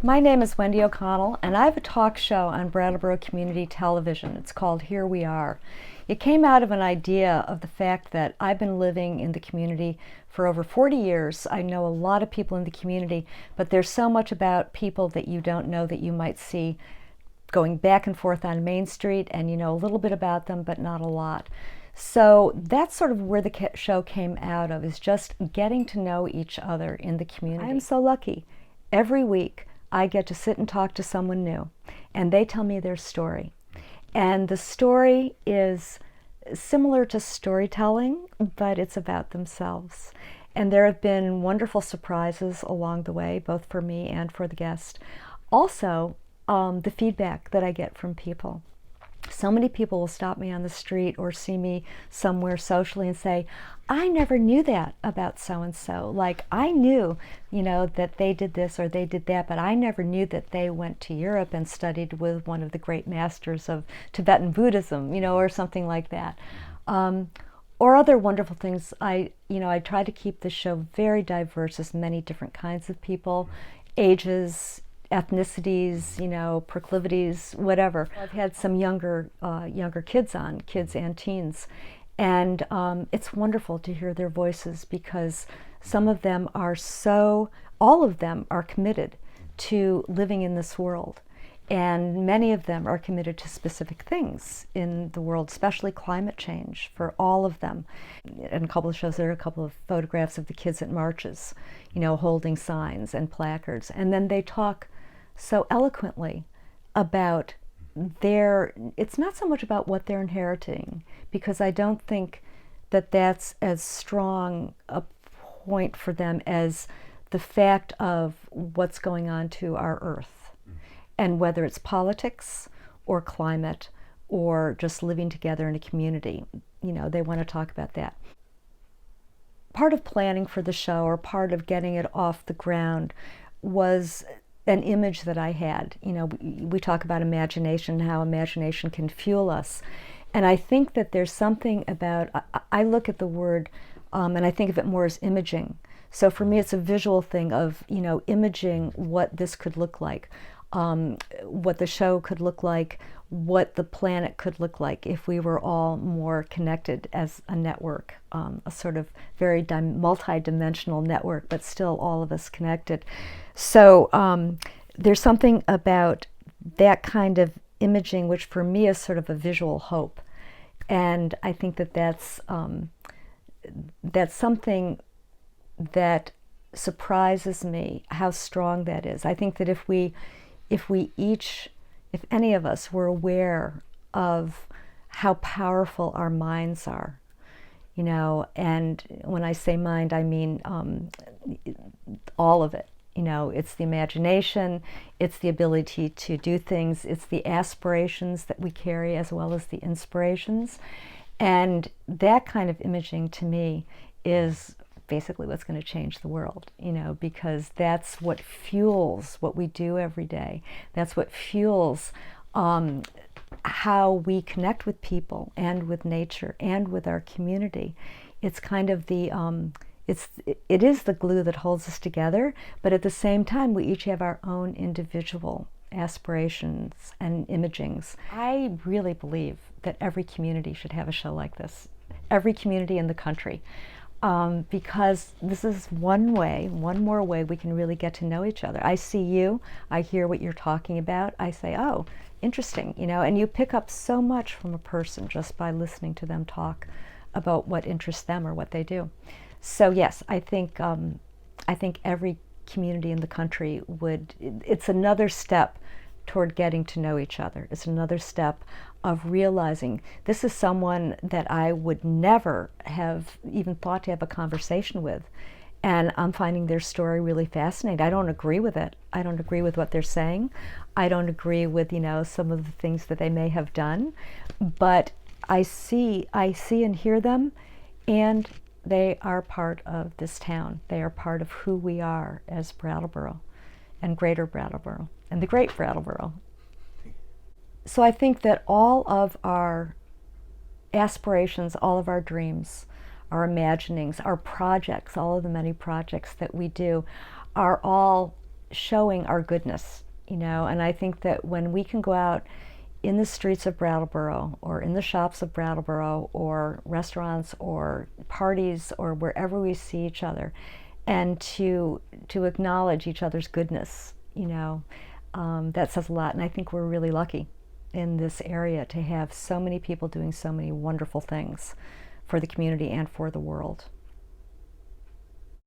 My name is Wendy O'Connell, and I have a talk show on Brattleboro Community Television. It's called Here We Are. It came out of an idea of the fact that I've been living in the community for over 40 years. I know a lot of people in the community, but there's so much about people that you don't know that you might see going back and forth on Main Street, and you know a little bit about them, but not a lot. So that's sort of where the show came out of, is just getting to know each other in the community. I am so lucky. Every week I get to sit and talk to someone new, and they tell me their story. And the story is similar to storytelling, but it's about themselves. And there have been wonderful surprises along the way, both for me and for the guest. Also, the feedback that I get from people. So many people will stop me on the street or see me somewhere socially and say, I never knew that about so-and-so. Like, I knew, that they did this or they did that, but I never knew that they went to Europe and studied with one of the great masters of Tibetan Buddhism, or something like that. Or other wonderful things. I try to keep the show very diverse, as many different kinds of people, ages, ethnicities, proclivities, whatever. I've had some younger kids on, kids and teens, and it's wonderful to hear their voices, because some of them are all of them are committed to living in this world, and many of them are committed to specific things in the world, especially climate change, for all of them. In a couple of shows, there are a couple of photographs of the kids at marches, holding signs and placards, and then they talk so eloquently about it's not so much about what they're inheriting, because I don't think that that's as strong a point for them as the fact of what's going on to our earth, and whether it's politics or climate or just living together in a community, they want to talk about that. Part of planning for the show, or part of getting it off the ground, was an image that I had. We talk about imagination, how imagination can fuel us. And I think that there's something about, I look at the word and I think of it more as imaging. So for me, it's a visual thing of, imaging what this could look like, what the show could look like, what the planet could look like if we were all more connected as a network, a sort of very multi-dimensional network, but still all of us connected. So there's something about that kind of imaging, which for me is sort of a visual hope. And I think that that's something that surprises me, how strong that is. I think that if any of us were aware of how powerful our minds are, and when I say mind, I mean all of it. It's the imagination, it's the ability to do things, it's the aspirations that we carry as well as the inspirations. And that kind of imaging, to me, is basically what's going to change the world, because that's what fuels what we do every day. That's what fuels how we connect with people and with nature and with our community. It's kind of it is the glue that holds us together, but at the same time, we each have our own individual aspirations and imagings. I really believe that every community should have a show like this, every community in the country. Because this is one more way we can really get to know each other. I see you, I hear what you're talking about, I say, oh, interesting, and you pick up so much from a person just by listening to them talk about what interests them or what they do. So yes, I think every community in the country it's another step toward getting to know each other. It's another step of realizing this is someone that I would never have even thought to have a conversation with. And I'm finding their story really fascinating. I don't agree with it. I don't agree with what they're saying. I don't agree with, some of the things that they may have done. But I see and hear them, and they are part of this town. They are part of who we are as Brattleboro and Greater Brattleboro and the Great Brattleboro. So I think that all of our aspirations, all of our dreams, our imaginings, our projects, all of the many projects that we do are all showing our goodness, and I think that when we can go out in the streets of Brattleboro or in the shops of Brattleboro or restaurants or parties or wherever we see each other, and to acknowledge each other's goodness, that says a lot. And I think we're really lucky in this area to have so many people doing so many wonderful things for the community and for the world.